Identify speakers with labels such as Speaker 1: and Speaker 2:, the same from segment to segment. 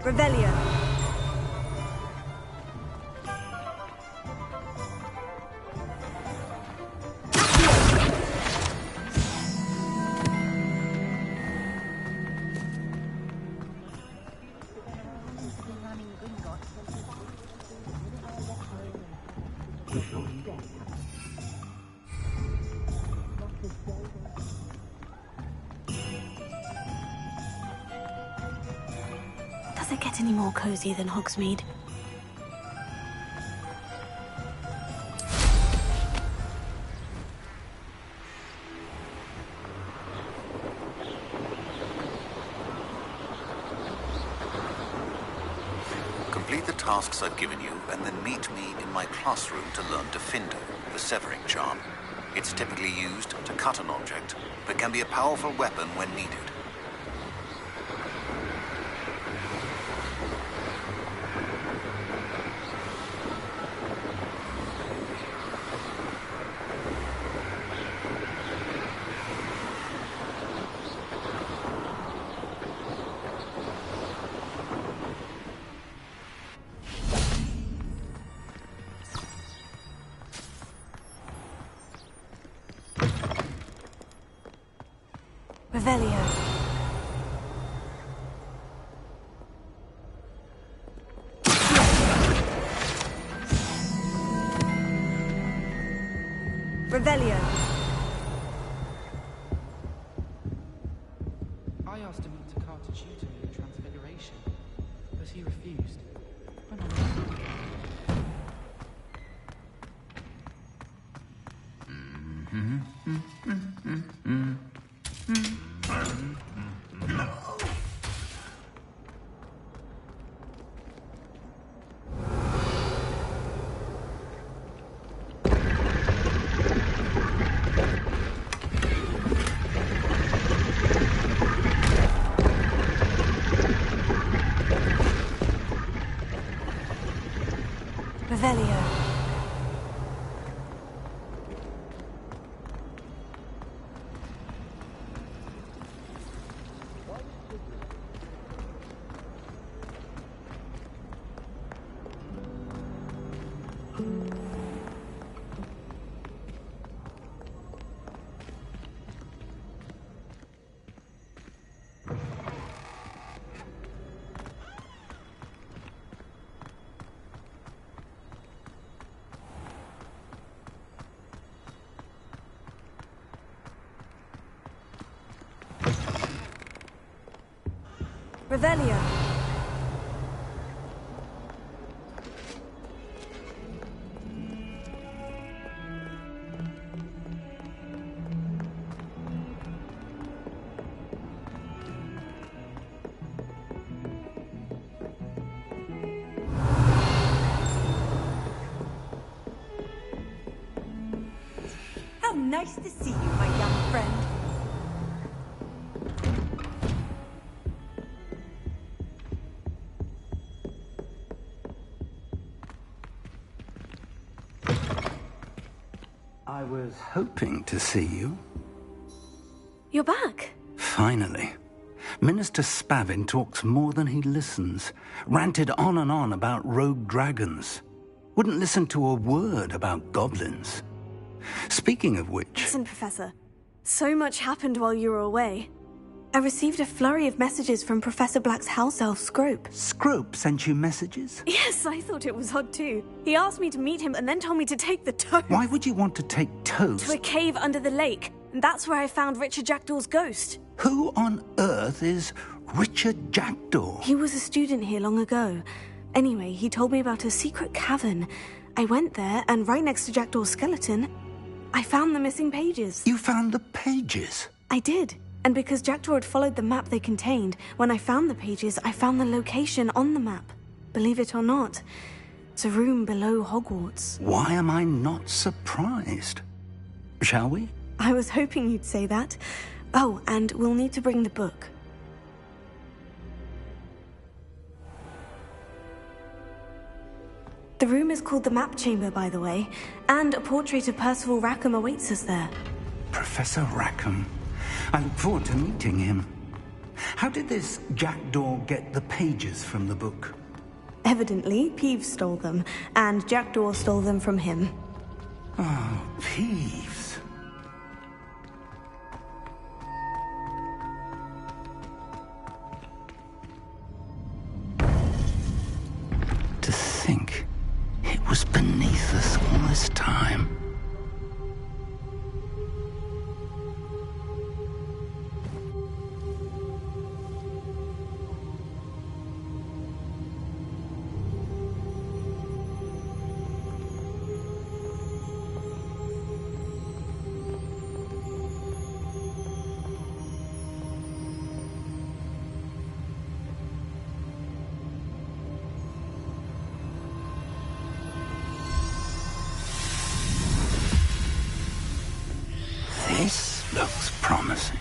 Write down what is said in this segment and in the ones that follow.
Speaker 1: Revelio.
Speaker 2: Does it get any more cozy than Hogsmeade?
Speaker 3: Complete the tasks I've given you, and then meet me in my classroom to learn Defendo, the severing charm. It's typically used to cut an object, but can be a powerful weapon when needed.
Speaker 1: Revelio. Revelio.
Speaker 4: I asked him not to cast a tutor in the Transfiguration, but he refused.
Speaker 1: Revelio. Revelio. How nice to see you, my young friend.
Speaker 5: I was hoping to see you.
Speaker 2: You're back.
Speaker 5: Finally. Minister Spavin talks more than he listens. Ranted on and on about rogue dragons. Wouldn't listen to a word about goblins. Speaking of which...
Speaker 2: Listen, Professor. So much happened while you were away. I received a flurry of messages from Professor Black's house elf, Scrope.
Speaker 5: Scrope sent you messages?
Speaker 2: Yes, I thought it was odd too. He asked me to meet him and then told me to take the toad.
Speaker 5: Why would you want to take toads?
Speaker 2: To a cave under the lake. And that's where I found Richard Jackdaw's ghost.
Speaker 5: Who on earth is Richard Jackdaw?
Speaker 2: He was a student here long ago. Anyway, he told me about a secret cavern. I went there, and right next to Jackdaw's skeleton, I found the missing pages.
Speaker 5: You found the pages?
Speaker 2: I did. And because Jackdaw had followed the map they contained, when I found the pages, I found the location on the map. Believe it or not, it's a room below Hogwarts.
Speaker 5: Why am I not surprised? Shall we?
Speaker 2: I was hoping you'd say that. Oh, and we'll need to bring the book. The room is called the Map Chamber, by the way, and a portrait of Percival Rackham awaits us there.
Speaker 5: Professor Rackham. I look forward to meeting him. How did this jackdaw get the pages from the book?
Speaker 2: Evidently, Peeves stole them, and Jackdaw stole them from him.
Speaker 5: Oh, Peeves. To think it was beneath us all this time. This looks promising.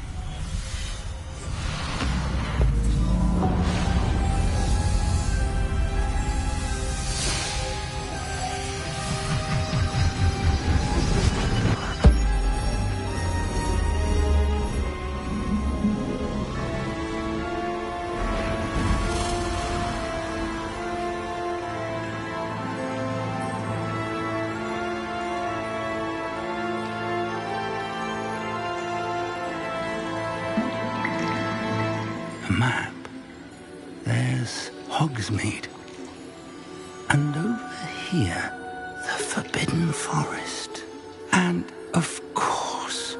Speaker 5: Map. There's Hogsmeade. And over here, the Forbidden Forest. And, of course,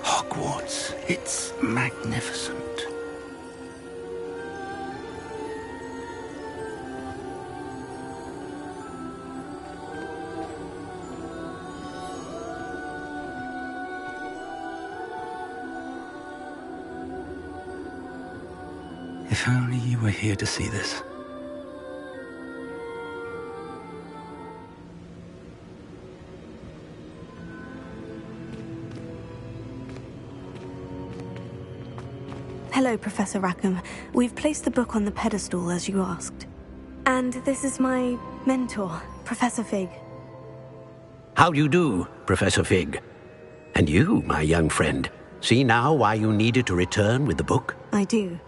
Speaker 5: Hogwarts. It's magnificent. If only you were here to see this.
Speaker 2: Hello, Professor Rackham. We've placed the book on the pedestal as you asked. And this is my mentor, Professor Fig.
Speaker 6: How do you do, Professor Fig? And you, my young friend, see now why you needed to return with the book?
Speaker 2: I do.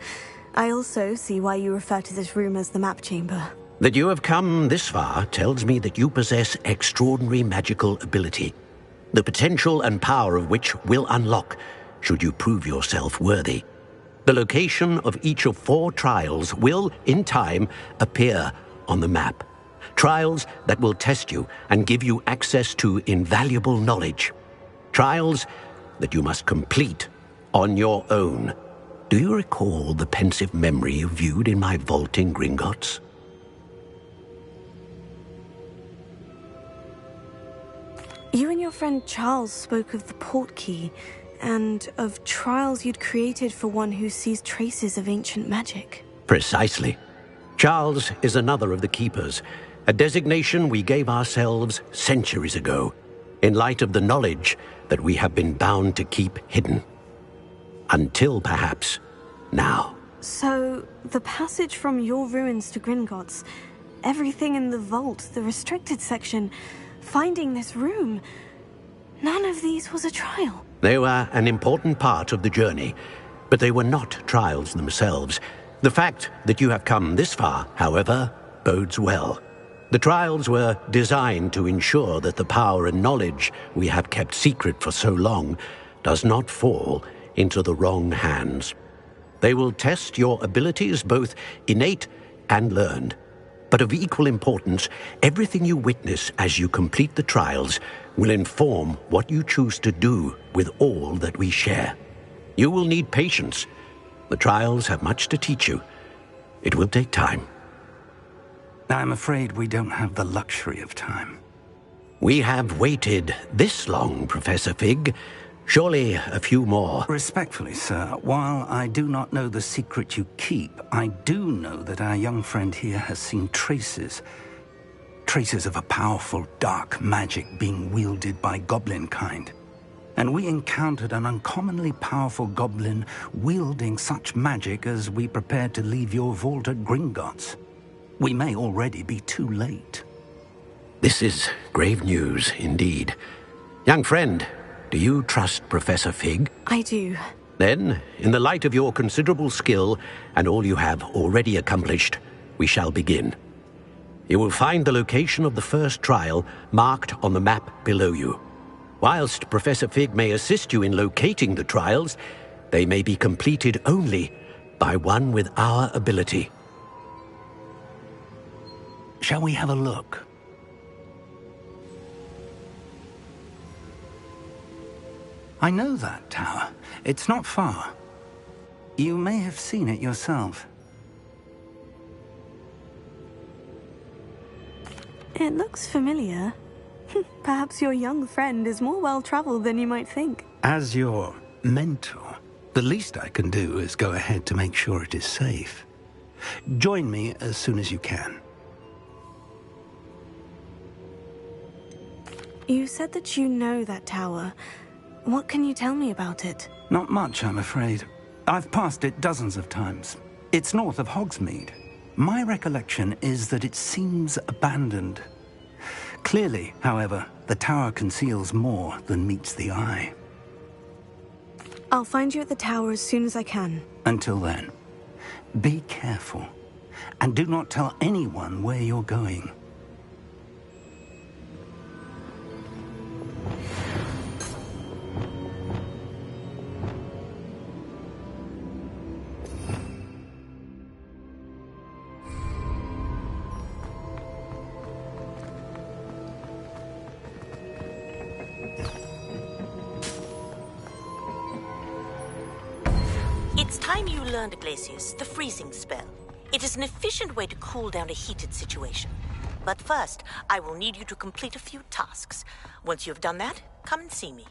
Speaker 2: I also see why you refer to this room as the map chamber.
Speaker 6: That you have come this far tells me that you possess extraordinary magical ability, the potential and power of which will unlock should you prove yourself worthy. The location of each of 4 trials will, in time, appear on the map. Trials that will test you and give you access to invaluable knowledge. Trials that you must complete on your own. Do you recall the pensive memory you viewed in my vault in Gringotts?
Speaker 2: You and your friend Charles spoke of the portkey, and of trials you'd created for one who sees traces of ancient magic.
Speaker 6: Precisely. Charles is another of the Keepers, a designation we gave ourselves centuries ago, in light of the knowledge that we have been bound to keep hidden. Until, perhaps, now.
Speaker 2: So, the passage from your ruins to Gringotts, everything in the vault, the restricted section, finding this room, none of these was a trial.
Speaker 6: They were an important part of the journey, but they were not trials themselves. The fact that you have come this far, however, bodes well. The trials were designed to ensure that the power and knowledge we have kept secret for so long does not fall into the wrong hands. They will test your abilities, both innate and learned. But of equal importance, everything you witness as you complete the trials will inform what you choose to do with all that we share. You will need patience. The trials have much to teach you. It will take time.
Speaker 5: I'm afraid we don't have the luxury of time.
Speaker 6: We have waited this long, Professor Fig. Surely a few more.
Speaker 5: Respectfully, sir, while I do not know the secret you keep, I do know that our young friend here has seen traces of a powerful dark magic being wielded by goblin kind. And we encountered an uncommonly powerful goblin wielding such magic as we prepared to leave your vault at Gringotts. We may already be too late.
Speaker 6: This is grave news indeed. Young friend, do you trust Professor Fig?
Speaker 2: I do.
Speaker 6: Then, in the light of your considerable skill and all you have already accomplished, we shall begin. You will find the location of the first trial marked on the map below you. Whilst Professor Fig may assist you in locating the trials, they may be completed only by one with our ability.
Speaker 5: Shall we have a look? I know that tower. It's not far. You may have seen it yourself.
Speaker 2: It looks familiar. Perhaps your young friend is more well-traveled than you might think.
Speaker 5: As your mentor, the least I can do is go ahead to make sure it is safe. Join me as soon as you can.
Speaker 2: You said that you know that tower. What can you tell me about it?
Speaker 5: Not much, I'm afraid. I've passed it dozens of times. It's north of Hogsmeade. My recollection is that it seems abandoned. Clearly, however, the tower conceals more than meets the eye.
Speaker 2: I'll find you at the tower as soon as I can.
Speaker 5: Until then, be careful, and do not tell anyone where you're going.
Speaker 7: It's time you learned, Glacius, the freezing spell. It is an efficient way to cool down a heated situation. But first, I will need you to complete a few tasks. Once you have done that, come and see me.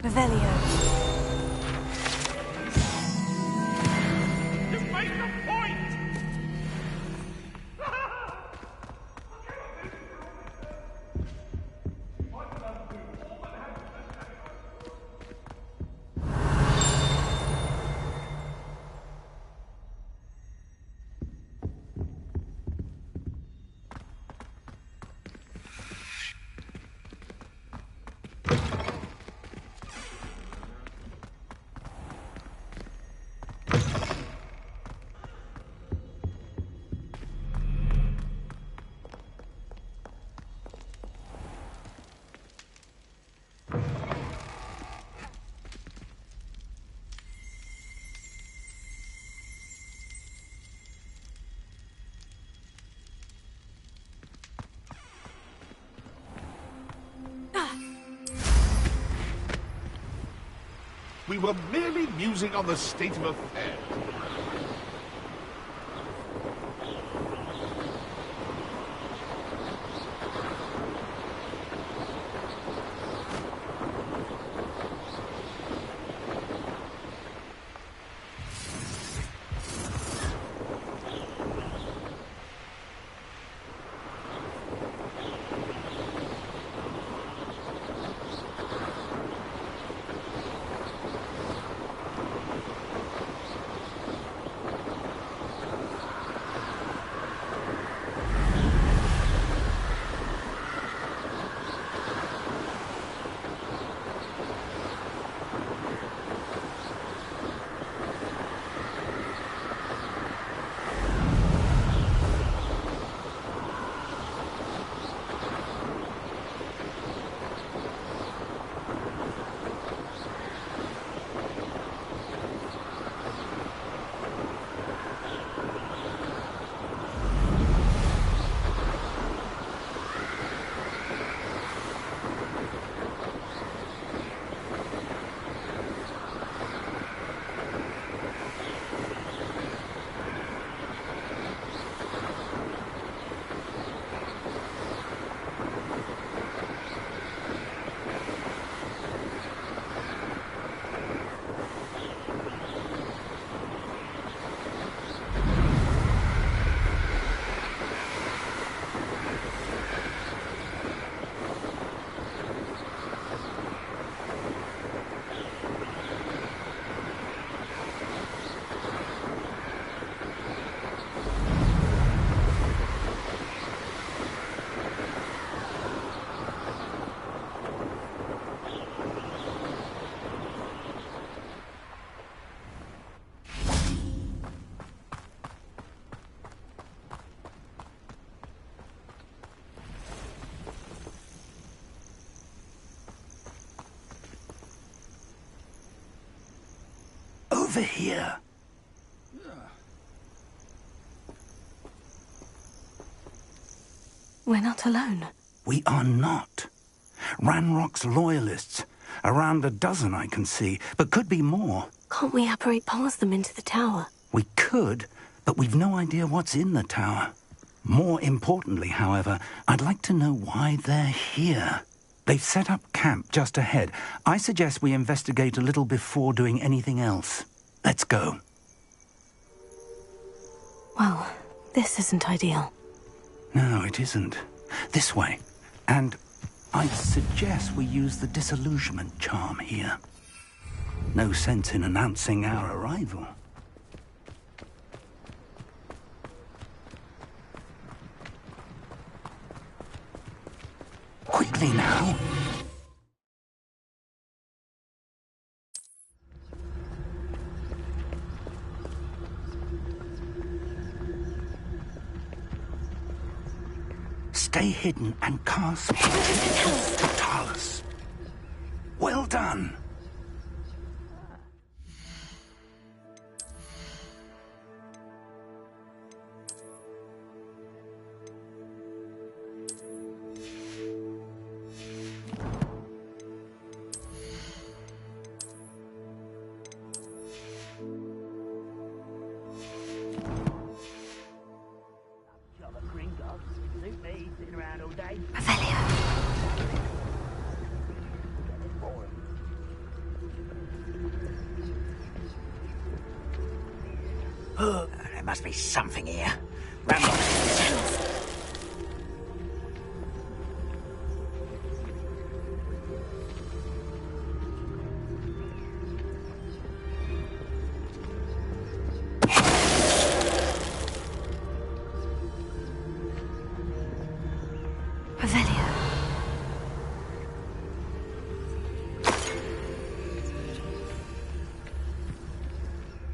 Speaker 2: Revelio.
Speaker 8: You made the point! We were merely musing on the state of affairs.
Speaker 5: over here.
Speaker 2: We're not alone.
Speaker 5: We are not. Ranrock's loyalists. Around a dozen I can see, but could be more.
Speaker 2: Can't we apparate past them into the tower?
Speaker 5: We could, but we've no idea what's in the tower. More importantly, however, I'd like to know why they're here. They've set up camp just ahead. I suggest we investigate a little before doing anything else. Let's go.
Speaker 2: Well, this isn't ideal.
Speaker 5: No, it isn't. This way. And I'd suggest we use the disillusionment charm here. No sense in announcing our arrival. Quickly now. Stay hidden and cast Totalis. Well done.
Speaker 9: There must be something here.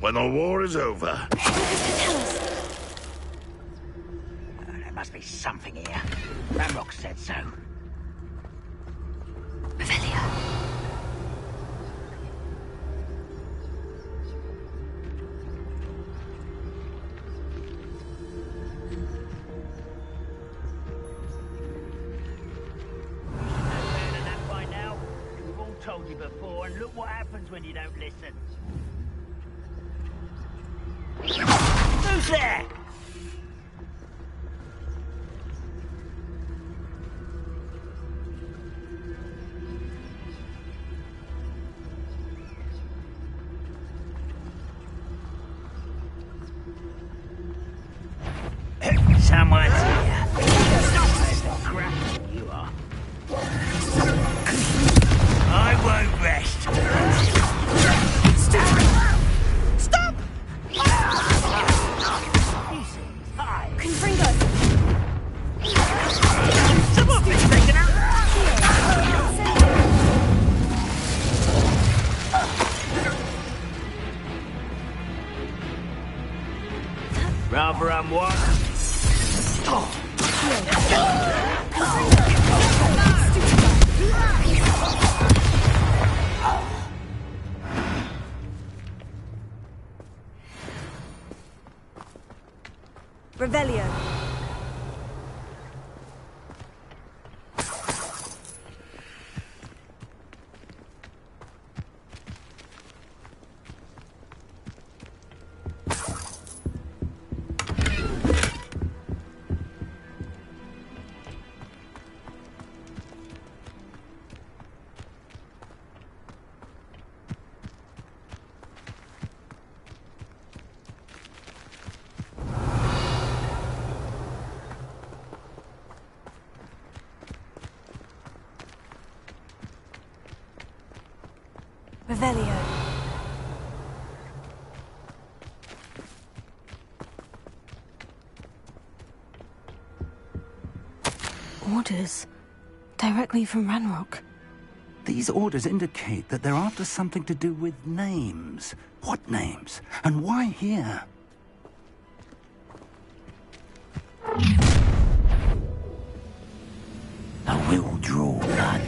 Speaker 8: When the war is over.
Speaker 9: There must be something here. Ramrock said so.
Speaker 2: Revelio.
Speaker 9: By now, we've all told you before, and look what happens when you don't listen. Who's there? Someone's here. Where's the crap you are? I won't rest. Stop!
Speaker 2: Confringo!
Speaker 9: Someone been taken out! Rather unwise.
Speaker 1: Revelio. Revelio.
Speaker 2: Orders. Directly from Ranrock.
Speaker 5: These orders indicate that they're after something to do with names. What names? And why here?
Speaker 9: I will draw blood.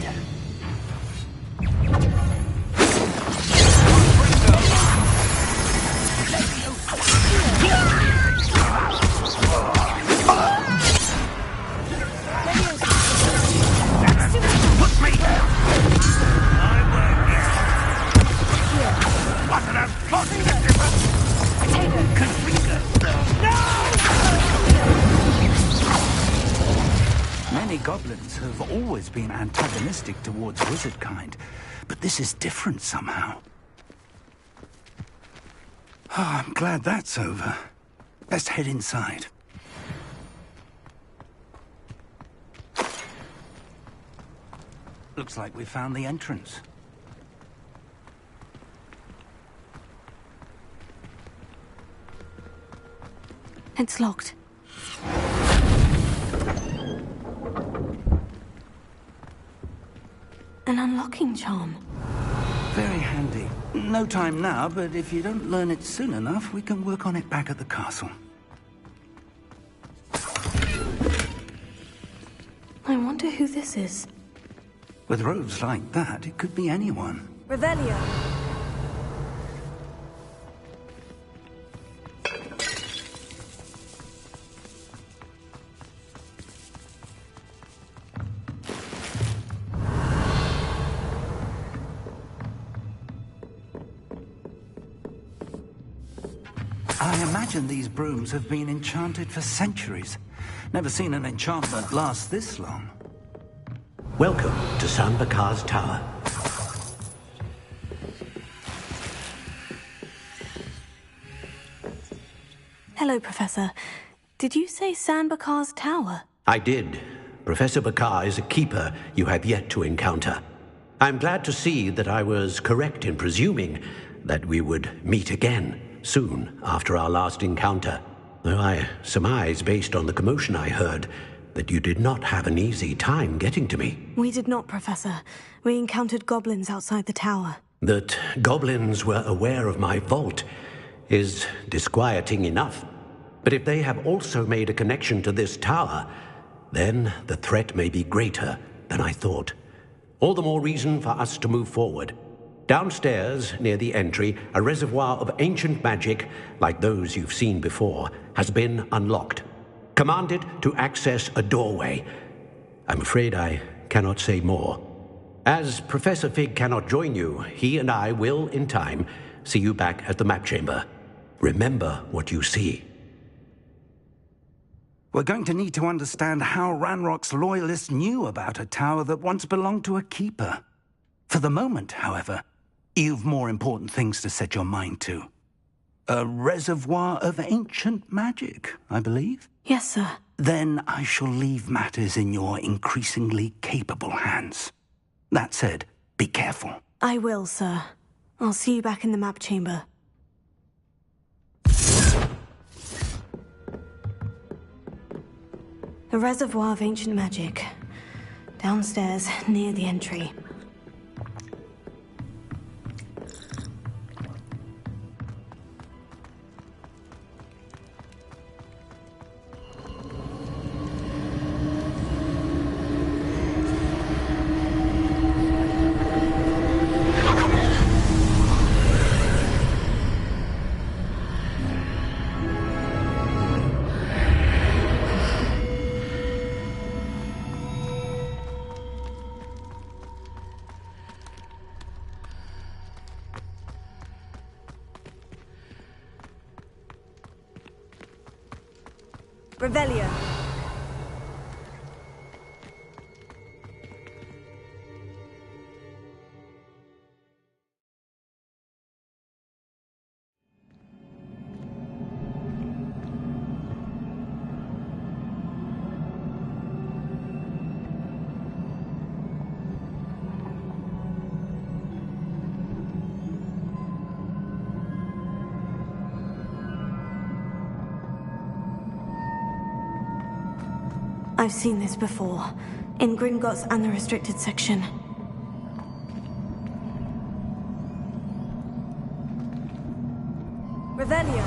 Speaker 5: Sith have always been antagonistic towards wizard kind, but this is different somehow. Oh, I'm glad that's over. Best head inside. Looks like we found the entrance.
Speaker 2: It's locked. An unlocking charm.
Speaker 5: Very handy. No time now, but if you don't learn it soon enough, we can work on it back at the castle.
Speaker 2: I wonder who this is.
Speaker 5: With robes like that, it could be anyone.
Speaker 1: Revelio.
Speaker 5: I imagine these brooms have been enchanted for centuries. Never seen an enchantment last this long.
Speaker 6: Welcome to San Bakar's Tower.
Speaker 2: Hello, Professor. Did you say San Bakar's Tower?
Speaker 6: I did. Professor Bakar is a keeper you have yet to encounter. I'm glad to see that I was correct in presuming that we would meet again soon after our last encounter. Though I surmise, based on the commotion I heard, that you did not have an easy time getting to me.
Speaker 2: We did not, Professor. We encountered goblins outside the tower.
Speaker 6: That goblins were aware of my vault is disquieting enough. But if they have also made a connection to this tower, then the threat may be greater than I thought. All the more reason for us to move forward. Downstairs, near the entry, a reservoir of ancient magic, like those you've seen before, has been unlocked. Commanded to access a doorway. I'm afraid I cannot say more. As Professor Fig cannot join you, he and I will, in time, see you back at the map chamber. Remember what you see.
Speaker 5: We're going to need to understand how Ranrock's loyalists knew about a tower that once belonged to a keeper. For the moment, however, you've more important things to set your mind to. A reservoir of ancient magic, I believe?
Speaker 2: Yes, sir.
Speaker 5: Then I shall leave matters in your increasingly capable hands. That said, be careful.
Speaker 2: I will, sir. I'll see you back in the map chamber. A reservoir of ancient magic. Downstairs, near the entry.
Speaker 1: Revelio.
Speaker 2: I've seen this before, in Gringotts and the restricted section.
Speaker 1: Revelio.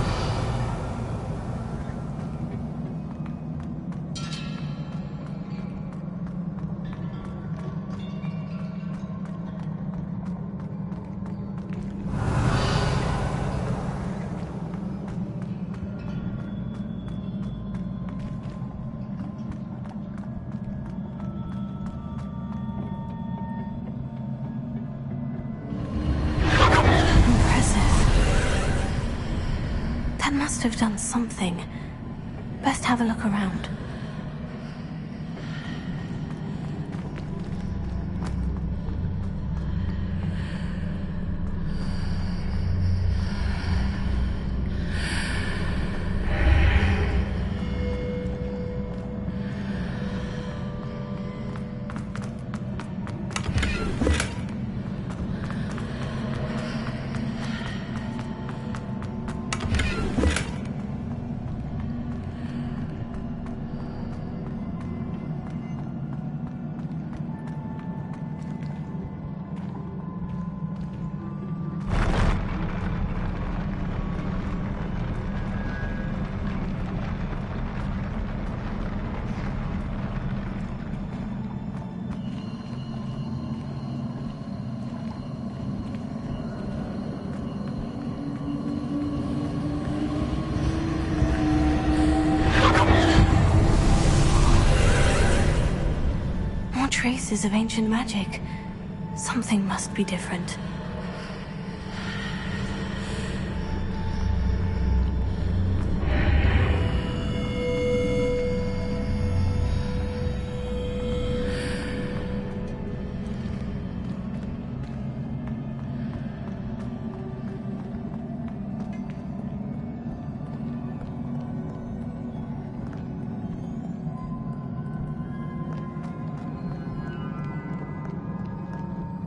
Speaker 2: Must have done something. Best have a look around. traces of ancient magic. Something must be different.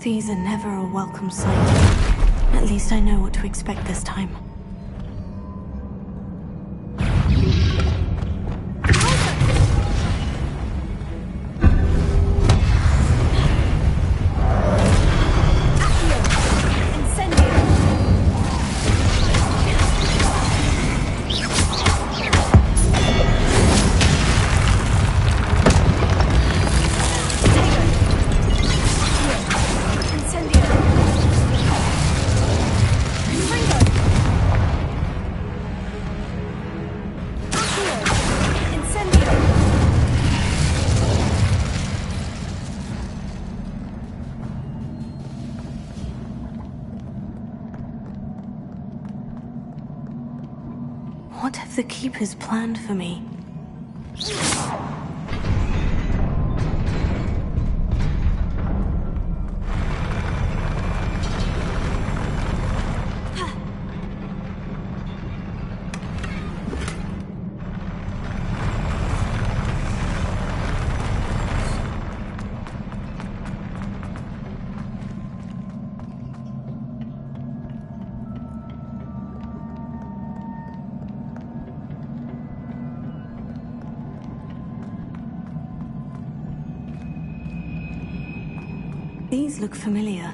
Speaker 2: These are never a welcome sight. At least I know what to expect this time. What have the Keepers planned for me? These look familiar.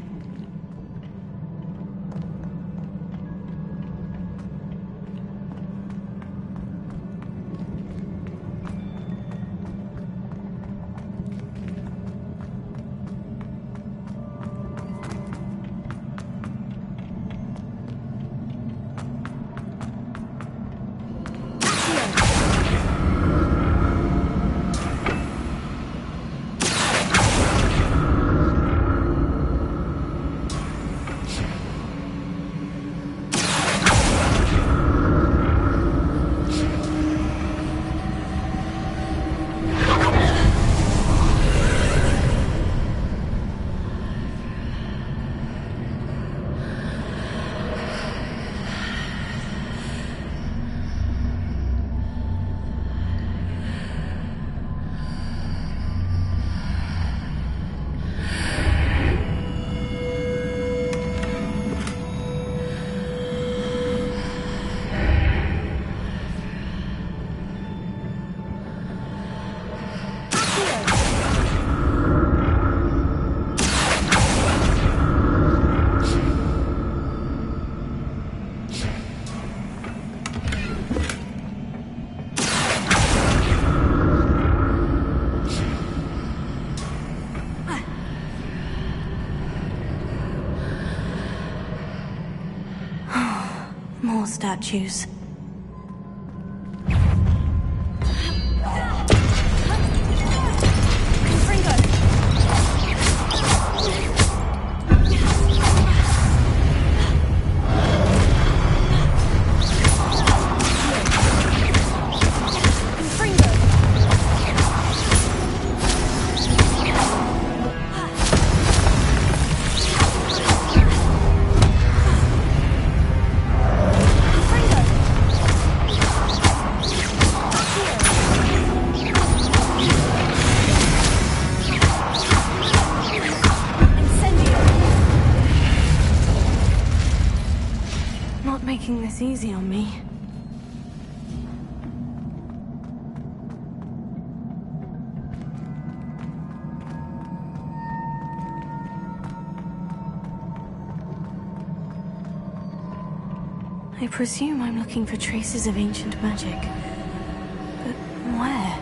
Speaker 2: More statues. Not making this easy on me. I presume I'm looking for traces of ancient magic. But where?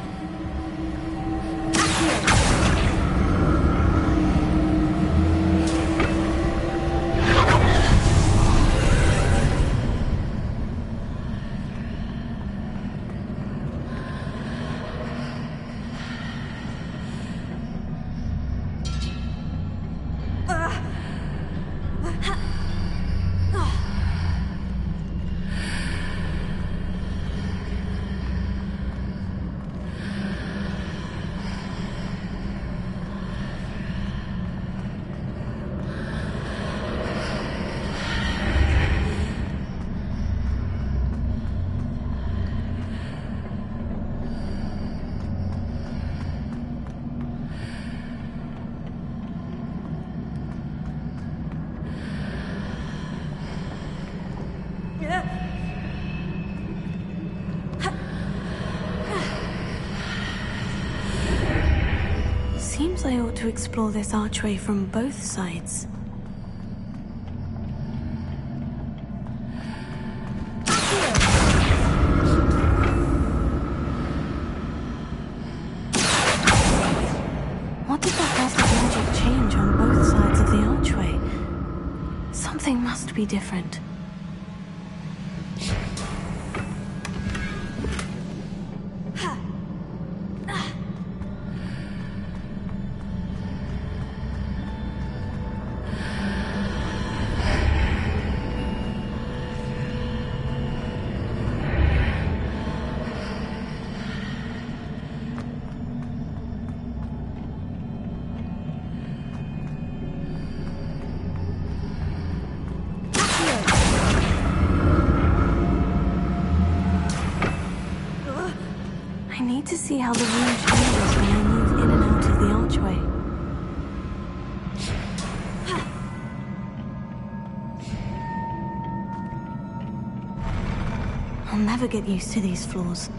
Speaker 2: I ought to explore this archway from both sides. What did that burst of magic change on both sides of the archway? Something must be different. I need to see how the room changes when I move in and out of the archway. I'll never get used to these floors.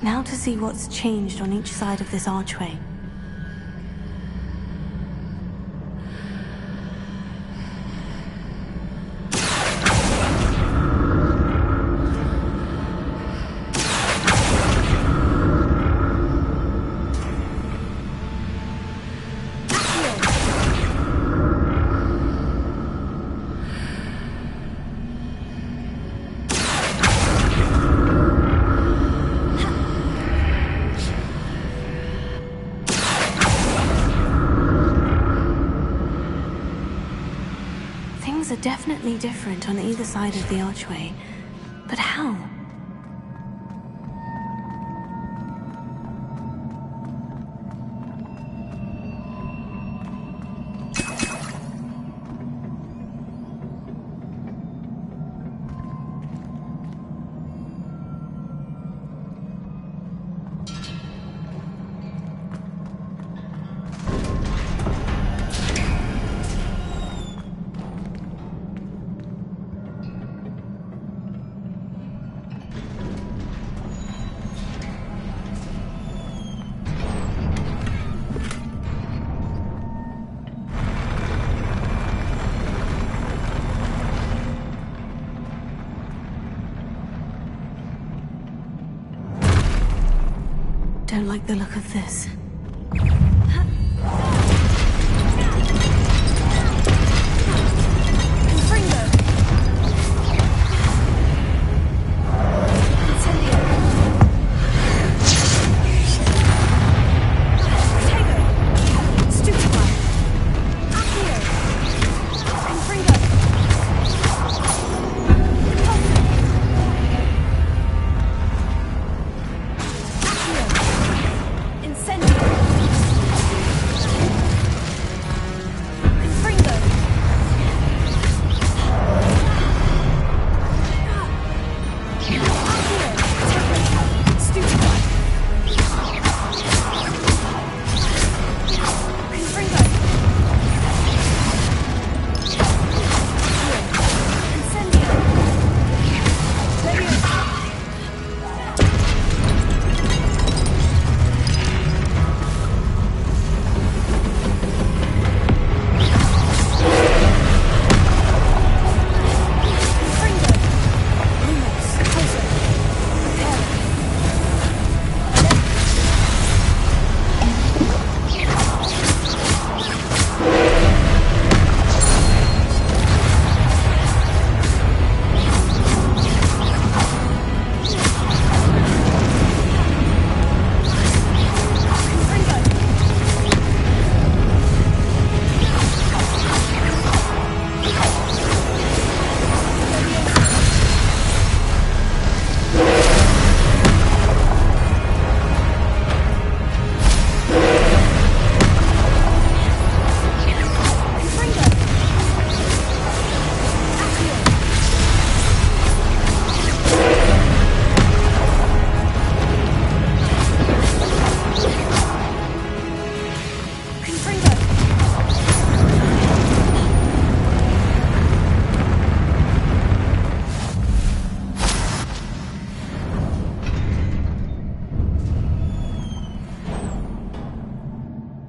Speaker 2: Now to see what's changed on each side of this archway. Things are definitely different on either side of the archway, but how? don't like the look of this.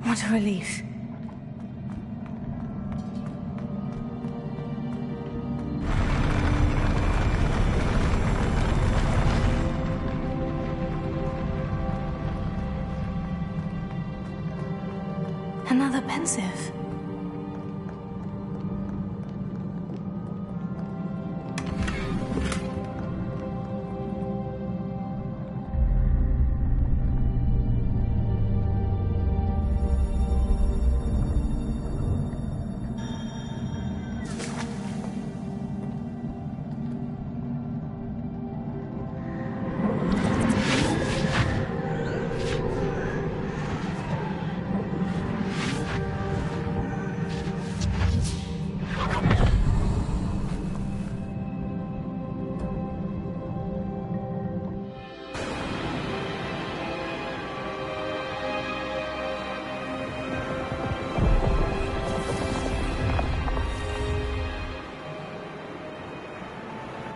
Speaker 2: What a relief. Another pensive.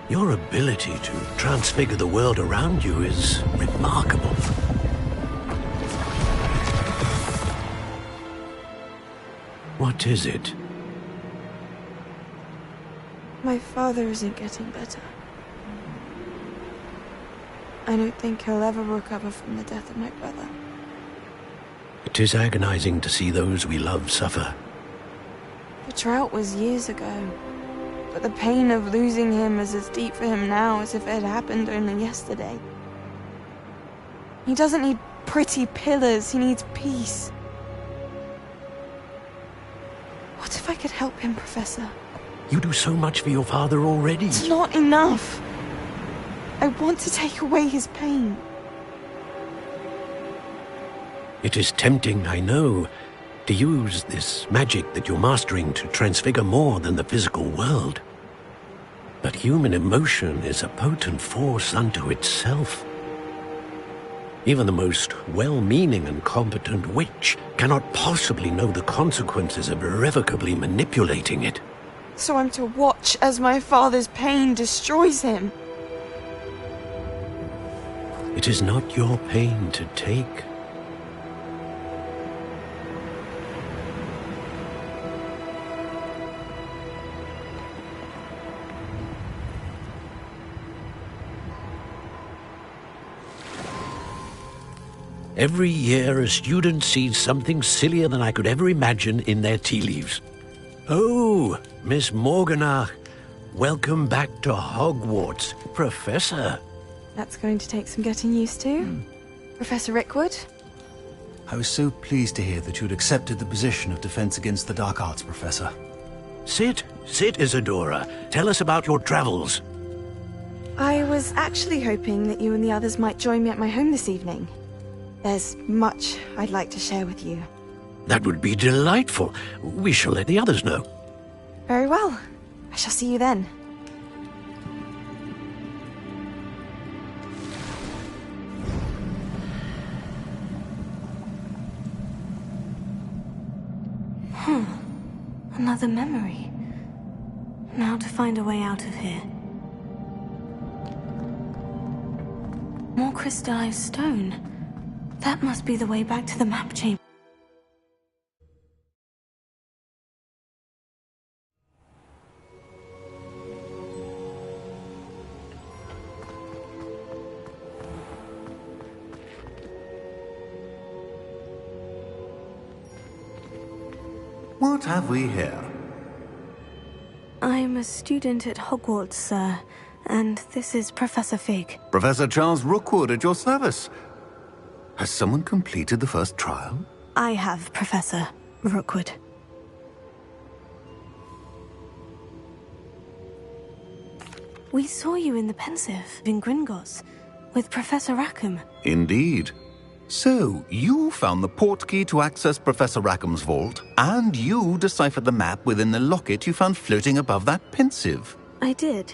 Speaker 6: Your ability to transfigure the world around you is remarkable. What is it?
Speaker 10: My father isn't getting better. I don't think he'll ever recover from the death of my brother.
Speaker 6: It is agonizing to see those we love suffer.
Speaker 10: The drought was years ago, but the pain of losing him is as deep for him now as if it had happened only yesterday. He doesn't need pretty pillars, he needs peace. What if I could help him, Professor?
Speaker 6: You do so much for your father already.
Speaker 10: It's not enough. I want to take away his pain.
Speaker 6: It is tempting, I know, to use this magic that you're mastering to transfigure more than the physical world. But human emotion is a potent force unto itself. Even the most well-meaning and competent witch cannot possibly know the consequences of irrevocably manipulating it.
Speaker 10: So I'm to watch as my father's pain destroys him.
Speaker 6: It is not your pain to take. Every year a student sees something sillier than I could ever imagine in their tea leaves. Oh, Miss Morganach, welcome back to Hogwarts, Professor.
Speaker 10: That's going to take some getting used to. Professor Rickwood?
Speaker 11: I was so pleased to hear that you'd accepted the position of Defense Against the Dark Arts, Professor.
Speaker 6: Sit, Isadora. Tell us about your travels.
Speaker 10: I was actually hoping that you and the others might join me at my home this evening. There's much I'd like to share with you.
Speaker 6: That would be delightful. We shall let the others know.
Speaker 10: Very well. I shall see you then.
Speaker 2: Another memory. Now to find a way out of here. More crystallized stone. That must be the way back to the map chamber.
Speaker 3: What have we here?
Speaker 2: I'm a student at Hogwarts, sir, and this is Professor Fig.
Speaker 3: Professor Charles Rookwood at your service. Has someone completed the first trial?
Speaker 2: I have, Professor Rookwood. We saw you in the Pensive in Gringotts with Professor Rackham.
Speaker 3: Indeed. So, you found the portkey to access Professor Rackham's vault, and you deciphered the map within the locket you found floating above that Pensive.
Speaker 2: I did.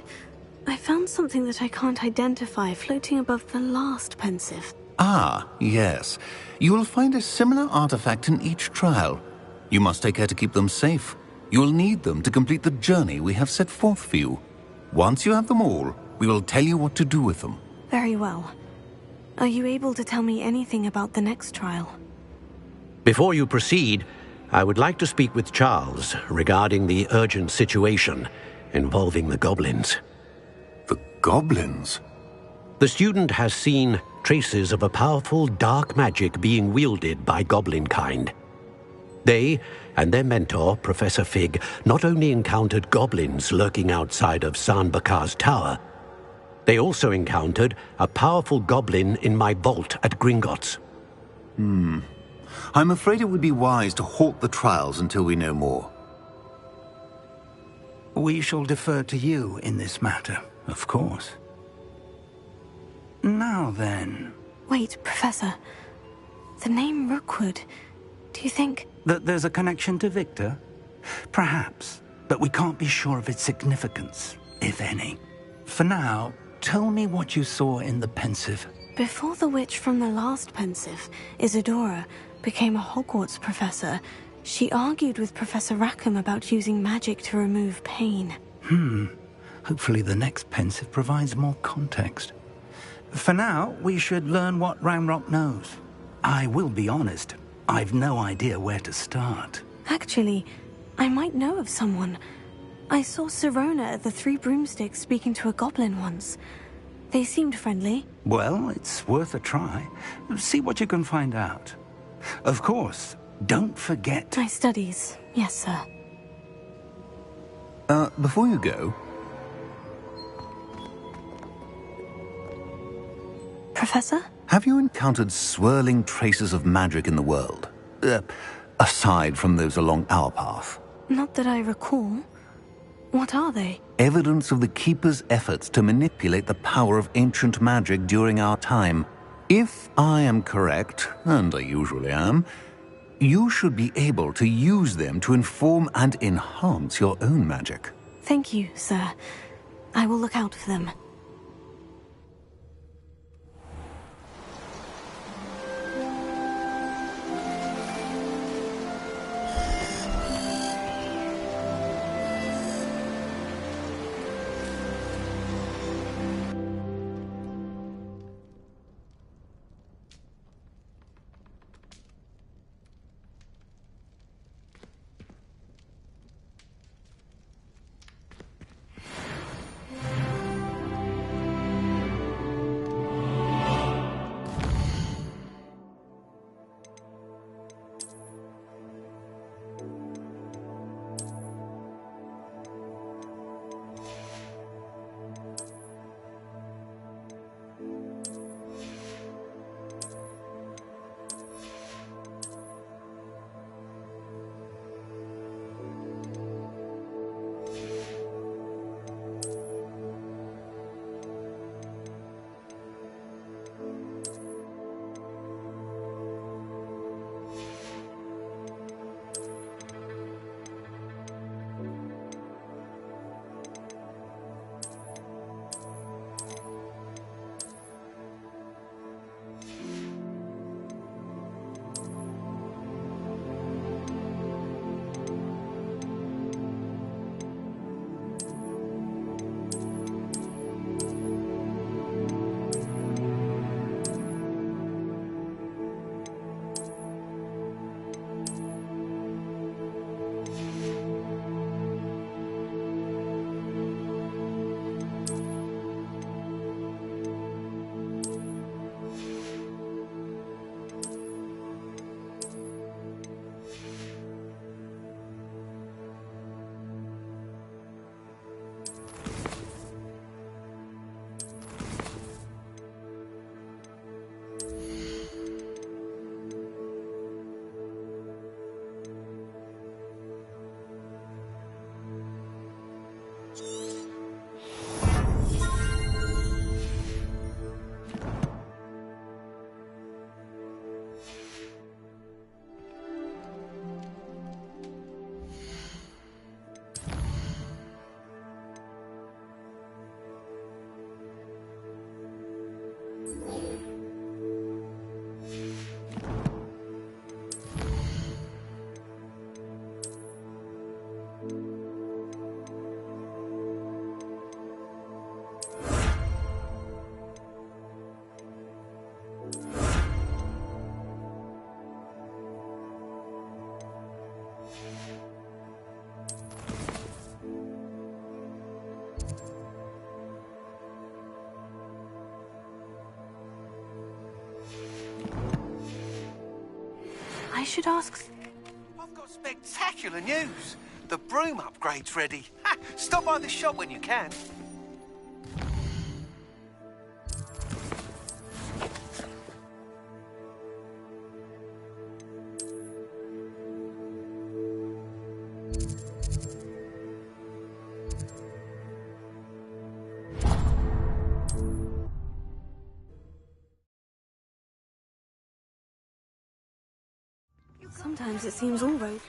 Speaker 2: I found something that I can't identify floating above the last Pensive.
Speaker 3: Ah, yes. You will find a similar artifact in each trial. You must take care to keep them safe. You will need them to complete the journey we have set forth for you. Once you have them all, we will tell you what to do with them.
Speaker 2: Very well. Are you able to tell me anything about the next trial?
Speaker 6: Before you proceed, I would like to speak with Charles regarding the urgent situation involving the goblins.
Speaker 3: The goblins?
Speaker 6: The student has seen traces of a powerful dark magic being wielded by goblin kind. They and their mentor, Professor Fig, not only encountered goblins lurking outside of Sanbakar's tower, they also encountered a powerful goblin in my vault at Gringotts.
Speaker 3: I'm afraid it would be wise to halt the trials until we know more.
Speaker 5: We shall defer to you in this matter, of course. Now then...
Speaker 2: Wait, Professor. The name Rookwood. Do you think...
Speaker 5: That there's a connection to Victor? Perhaps, but we can't be sure of its significance, if any. For now, tell me what you saw in the Pensive.
Speaker 2: Before the witch from the last Pensive, Isadora, became a Hogwarts professor, she argued with Professor Rackham about using magic to remove pain.
Speaker 5: Hopefully the next Pensive provides more context. For now, we should learn what Ranrock knows. I will be honest, I've no idea where to start.
Speaker 2: Actually, I might know of someone. I saw Sirona at the Three Broomsticks speaking to a goblin once. They seemed friendly.
Speaker 5: Well, it's worth a try. See what you can find out. Of course, don't forget...
Speaker 2: My studies, yes, sir.
Speaker 3: Before you go...
Speaker 2: Professor?
Speaker 3: Have you encountered swirling traces of magic in the world? Aside from those along our path?
Speaker 2: Not that I recall. What are they?
Speaker 3: Evidence of the Keeper's efforts to manipulate the power of ancient magic during our time. If I am correct, and I usually am, you should be able to use them to inform and enhance your own magic.
Speaker 2: Thank you, sir. I will look out for them. I should ask...
Speaker 12: I've got spectacular news. The broom upgrade's ready. Ha! Stop by the shop when you can.
Speaker 2: Sometimes it seems all road.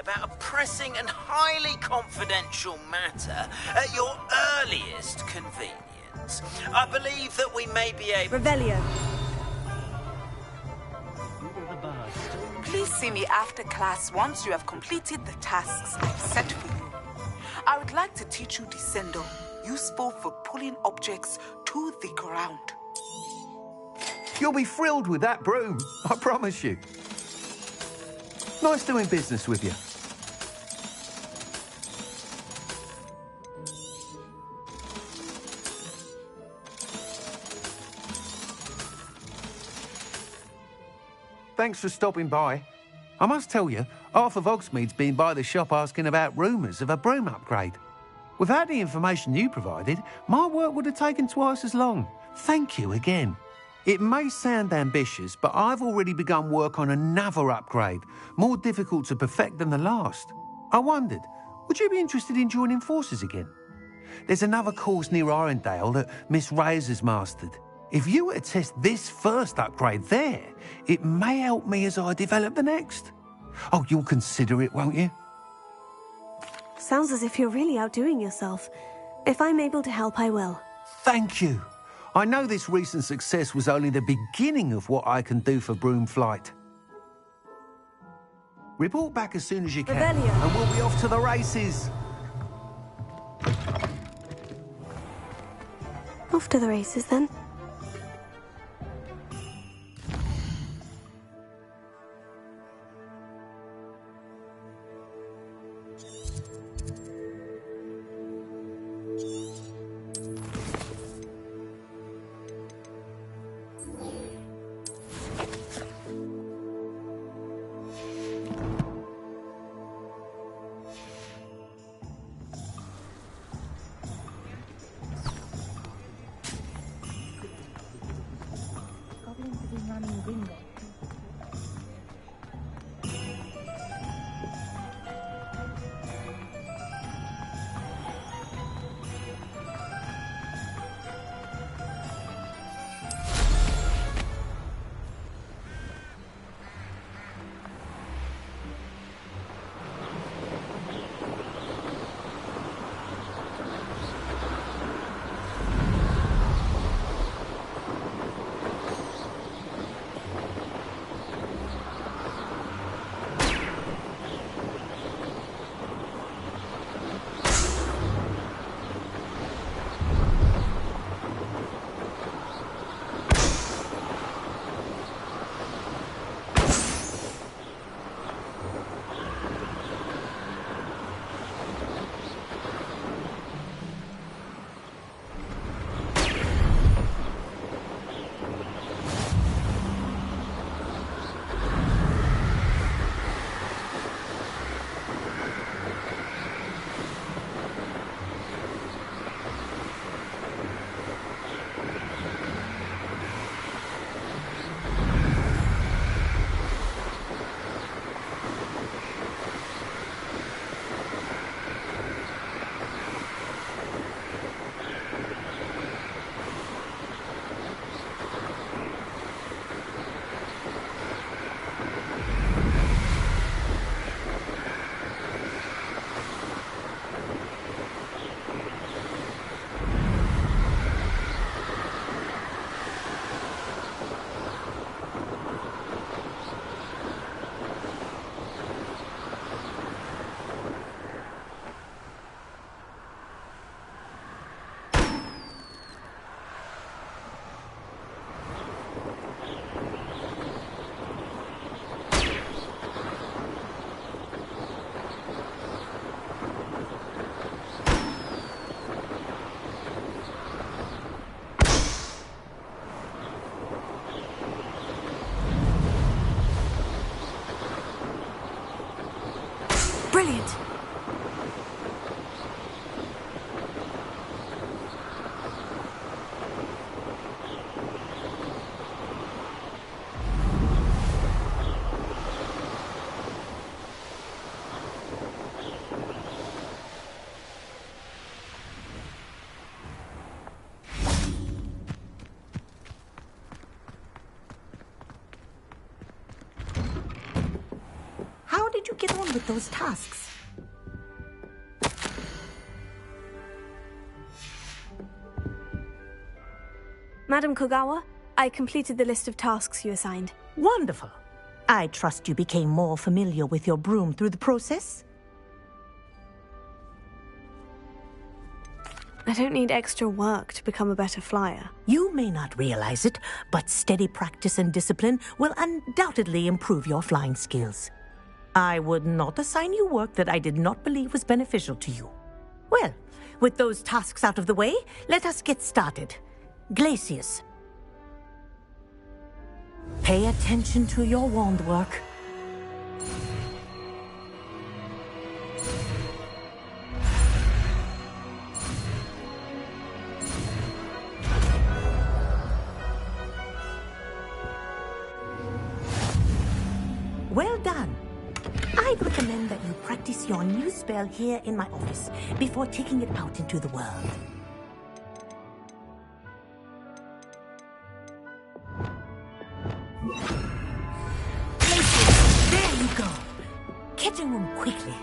Speaker 13: About a pressing and highly confidential matter at your earliest convenience. I believe that we may be able...
Speaker 1: Revelio.
Speaker 14: Please see me after class once you have completed the tasks I've set for you. I would like to teach you Descendo, useful for pulling objects to the ground.
Speaker 12: You'll be thrilled with that broom, I promise you. Nice doing business with you. Thanks for stopping by. I must tell you, half of Hogsmeade's been by the shop asking about rumours of a broom upgrade. Without the information you provided, my work would have taken twice as long. Thank you again. It may sound ambitious, but I've already begun work on another upgrade, more difficult to perfect than the last. I wondered, would you be interested in joining forces again? There's another course near Irondale that Miss Reyes has mastered. If you were to test this first upgrade there, it may help me as I develop the next. Oh, you'll consider it, won't you?
Speaker 2: Sounds as if you're really outdoing yourself. If I'm able to help, I will.
Speaker 12: Thank you. I know this recent success was only the beginning of what I can do for broom flight. Report back as soon as you can, and we'll be off to the races.
Speaker 2: Off to the races, then. Brilliant.
Speaker 7: How did you get on with those tasks?
Speaker 2: Madam Kogawa, I completed the list of tasks you assigned.
Speaker 7: Wonderful. I trust you became more familiar with your broom through the process?
Speaker 2: I don't need extra work to become a better flyer.
Speaker 7: You may not realize it, but steady practice and discipline will undoubtedly improve your flying skills. I would not assign you work that I did not believe was beneficial to you. Well, with those tasks out of the way, let us get started. Glacius. Pay attention to your wand work. Well done. I'd recommend that you practice your new spell here in my office before taking it out into the world. There you go. Get to him quickly.